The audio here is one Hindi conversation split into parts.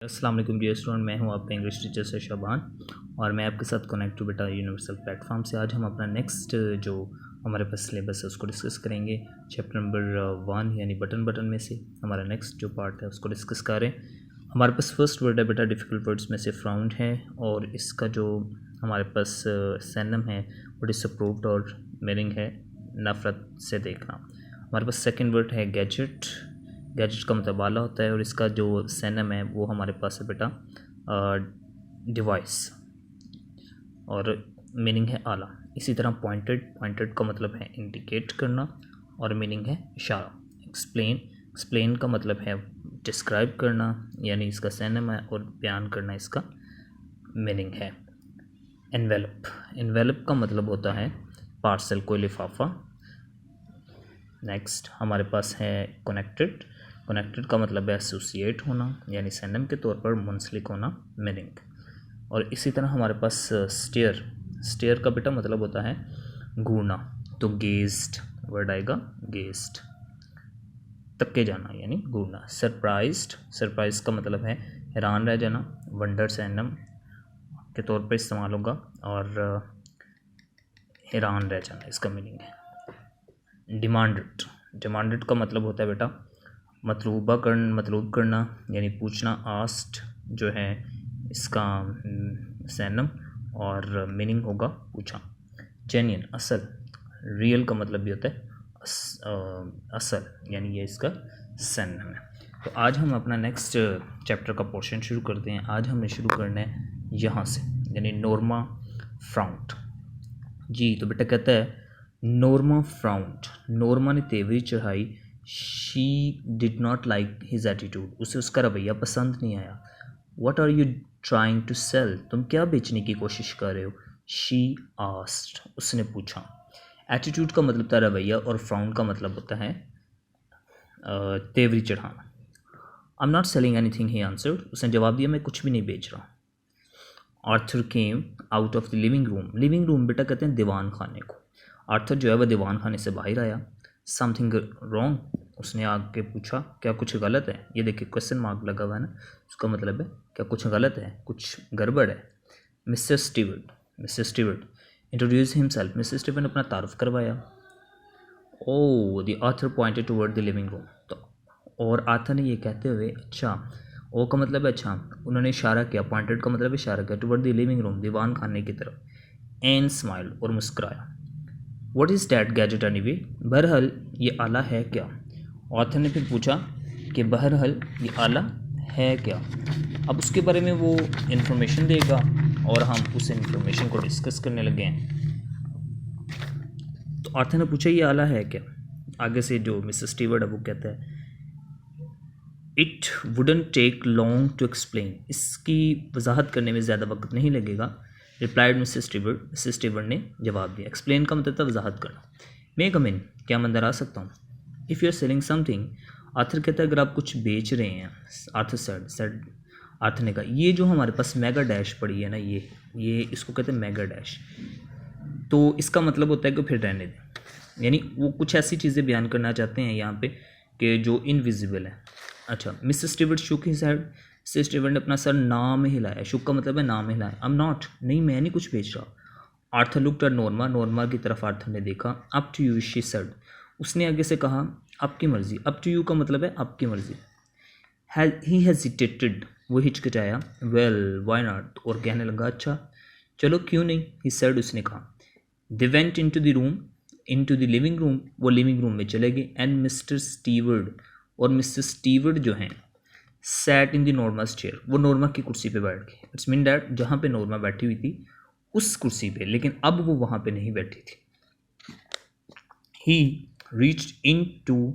अस्सलाम वालेकुम डियर स्टूडेंट, मैं हूं आपका इंग्लिश टीचर से शाबान और मैं आपके साथ कनेक्ट टू बेटा यूनिवर्सल प्लेटफॉर्म से आज हम अपना नेक्स्ट जो हमारे पास सिलेबस है उसको डिस्कस करेंगे। चैप्टर नंबर 1 यानी बटन में से हमारा नेक्स्ट जो पार्ट है उसको डिस्कस करें। हमारे पास फर्स्ट वर्ड है बेटा डिफ़िकल्ट वर्ड्स में से फ्राउंड है और इसका जो हमारे पास सैनम है वो डिसअप्रूव्ड और मीनिंग है नफ़रत से देखना। हमारे पास सेकंड वर्ड है गैजेट। गैजेट का मतलब आला होता है और इसका जो सैनम है वो हमारे पास है बेटा डिवाइस और मीनिंग है आला। इसी तरह पॉइंटेड का मतलब है इंडिकेट करना और मीनिंग है इशारा। एक्सप्लेन का मतलब है डिस्क्राइब करना यानी इसका सैनम है और बयान करना इसका मीनिंग है। एनवेलप का मतलब होता है पार्सल, कोई लिफाफा। नेक्स्ट हमारे पास है कनेक्टेड का मतलब है एसोसिएट होना यानी सैनम के तौर पर मुंसलिक होना मीनिंग। और इसी तरह हमारे पास स्टेयर का बेटा मतलब होता है घूरना, तो गेज्ड वर्ड आएगा गेज्ड, तक्के जाना यानी घूरना। सरप्राइज का मतलब है हैरान रह जाना, वंडर सैनम के तौर पर इस्तेमाल होगा और हैरान रह जाना इसका मीनिंग है। डिमांडेड का मतलब होता है बेटा मतलूब करना यानी पूछना। आस्ट जो है इसका सैनम और मीनिंग होगा पूछा। जेन्युइन असल, रियल का मतलब भी होता है असल यानी ये इसका सैनम है। तो आज हम अपना नेक्स्ट चैप्टर का पोर्शन शुरू करते हैं। आज हमने शुरू करना है यहाँ से यानी नॉर्मा फ्राउंड। जी तो बेटा कहता है नॉर्मा फ्राउंड, नॉर्मा ने तेवरी चढ़ाई। She did not like his attitude, उसे उसका रवैया पसंद नहीं आया। What are you trying to sell, तुम क्या बेचने की कोशिश कर रहे हो। शी आस्क्ड, उसने पूछा। एटीट्यूड का मतलब था रवैया और फ्राउंड का मतलब होता है तेवरी चढ़ाना। I am not selling anything he answered, उसने जवाब दिया मैं कुछ भी नहीं बेच रहा। Arthur came out of the living room बेटा कहते हैं दीवान खाने को। आर्थर जो है वह दीवान खाने से बाहर आया। समथिंग रॉन्ग, उसने आके पूछा क्या कुछ गलत है। ये देखिए क्वेश्चन मार्क लगा हुआ है ना, उसका मतलब है क्या कुछ गलत है, कुछ गड़बड़ है। Mister Stewart introduce himself, Mister Stewart ने अपना तारुफ करवाया। Oh the Arthur pointed toward the living room, तो और आर्थर ने ये कहते हुए अच्छा, ओ का मतलब है अच्छा, उन्होंने इशारा किया, पॉइंटेड का मतलब इशारा किया टुवर्ड द लिविंग रूम दीवान खाने की तरफ। एंड स्माइल और मुस्कुराया। What is that gadget anyway, बहरहाल ये आला है क्या। ऑथर ने फिर पूछा कि बहरहाल ये आला है क्या। अब उसके बारे में वो इन्फॉर्मेशन देगा और हम उस इन्फॉर्मेशन को डिस्कस करने लगे हैं। तो ऑथर ने पूछा ये आला है क्या। आगे से जो मिस्टर स्टीवर्ट है वो कहता है it wouldn't take long to explain, इसकी वजाहत करने में ज़्यादा वक्त नहीं लगेगा। रिप्लाइड मिस्टर स्टीवर्ट ने जवाब दिया। एक्सप्लेन का मतलब था वजाहत करना। मे कम इन, क्या मैं अंदर आ सकता हूँ। If you are selling something, Arthur कहता है अगर आप कुछ बेच रहे हैं। आर्थर ने कहा ये जो हमारे पास मेगा डैश पड़ी है ना, ये इसको कहते हैं मेगा डैश, तो इसका मतलब होता है कि फिर रहने दें, यानी वो कुछ ऐसी चीज़ें बयान करना चाहते हैं यहाँ पे कि जो इनविजिबल है। अच्छा, mister Stewart shook his head, mister Stewart ने अपना सर नाम हिलाया। शुक का मतलब है नाम हिलाया। आई एम नॉट, नहीं मैं नहीं कुछ बेच रहा। आर्थर लुक्ड एट नॉर्मा की तरफ आर्थर ने देखा। Up to you she said, उसने आगे से कहा आपकी मर्ज़ी। अप टू यू का मतलब है आपकी मर्ज़ी। ही हेजिटेटेड, वो हिचकिचाया। वेल व्हाई नॉट, और कहने लगा अच्छा चलो क्यों नहीं। ही सेड, उसने कहा। They went into the living room, वो लिविंग रूम में चले गए। एंड मिस्टर स्टीवर्ट जो हैं सैट इन द नॉर्मा's चेयर, वो नॉर्मा की कुर्सी पे बैठ गए। इट्स मीन डैट जहाँ पे नॉर्मा बैठी हुई थी उस कुर्सी पे, लेकिन अब वो वहाँ पे नहीं बैठी थी। He reached into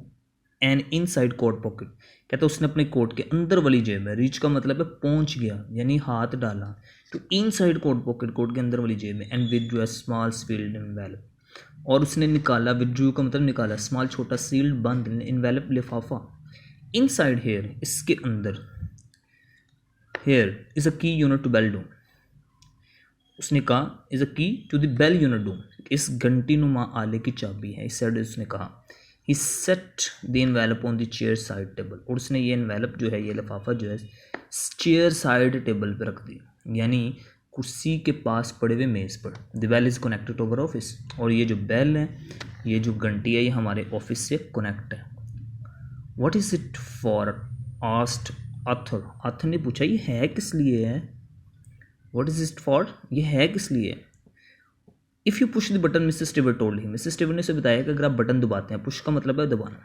an inside coat pocket, कहता उसने अपने कोट के अंदर वाली जेब में, रीच का मतलब है पहुँच गया यानी हाथ डाला, तो इनसाइड कोट पॉकेट, कोट के अंदर वाली जेब में। And withdraw a small sealed envelope, और उसने निकाला, विथड्रॉ का मतलब निकाला, स्मॉल छोटा, सील्ड बंद, एनवेलप लिफाफा। इनसाइड हेयर, इसके अंदर, हेयर इज़ अ की यूनिट टू बेल डूम, उसने कहा is a key to the bell unit doom, इस घंटी नुमा आले की चाबी है। इस साइड उसने कहा। He set the envelope on the chair side table, और उसने ये एनवेलप जो है, ये लिफाफा जो है चेयर साइड टेबल पे रख दी, यानी कुर्सी के पास पड़े हुए मेज़ पर। The bell is connected to our office, और ये जो बेल है, ये जो घंटी है, ये हमारे ऑफिस से कनेक्ट है। What is it for asked Arthur. Arthur ने पूछा ये है किस लिए है। व्हाट इज़ इट फॉर, ये है किस लिए। If you push the button Mrs Stewart told him, Mrs Stewart ने उसे बताया कि अगर आप बटन दबाते हैं, पुश का मतलब है दबाना,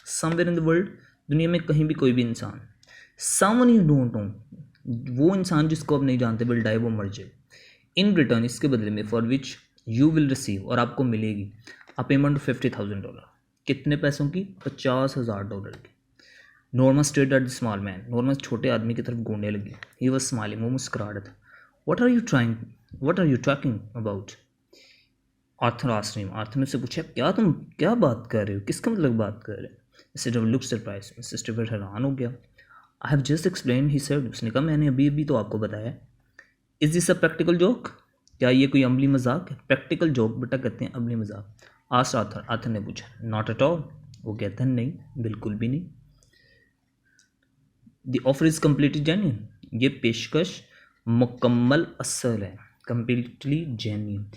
समवेयर इन द वर्ल्ड, दुनिया में कहीं भी कोई भी इंसान, समवन यू डोंट नो, वो इंसान जिसको आप नहीं जानते, विल डाई, वो मर जाए, इन रिटर्न, इसके बदले में, for which you will receive, और आपको मिलेगी अ पेमेंट ऑफ $50,000। कितने पैसों की, $50,000 की। Norma stared at the small man, Norma छोटे आदमी की तरफ घूरने लगी। ही वाज स्माइलिंग, वो मुस्कुरा रहा था। What are you talking about, Arthur asked him. Arthur ने उससे पूछा तुम क्या बात कर रहे हो, किसका मतलब बात कर रहे हो। मिस्टर स्टीवर लुक्ड सरप्राइज्ड, मिस्टर स्टीवर हैरान हो गया। I have just explain, he said, उसने कहा मैंने अभी तो आपको बताया। Is this a practical joke, क्या ये कोई अमली मजाक है। प्रैक्टिकल जोक बेटा कहते हैं अमली मजाक। आस्क्ड आर्थर, आर्थर ने पूछा। नॉट एट ऑल, वो कहता है नहीं, बिल्कुल भी नहीं। The offer is completely genuine, ये पेशकश मुकम्मल असल है, कम्प्लीटली जेन्युइन।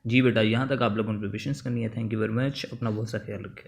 जी बेटा, यहाँ तक आप लोगों ने प्रिपरेशन करनी है। थैंक यू वेरी मच, अपना बहुत सा ख्याल रखें।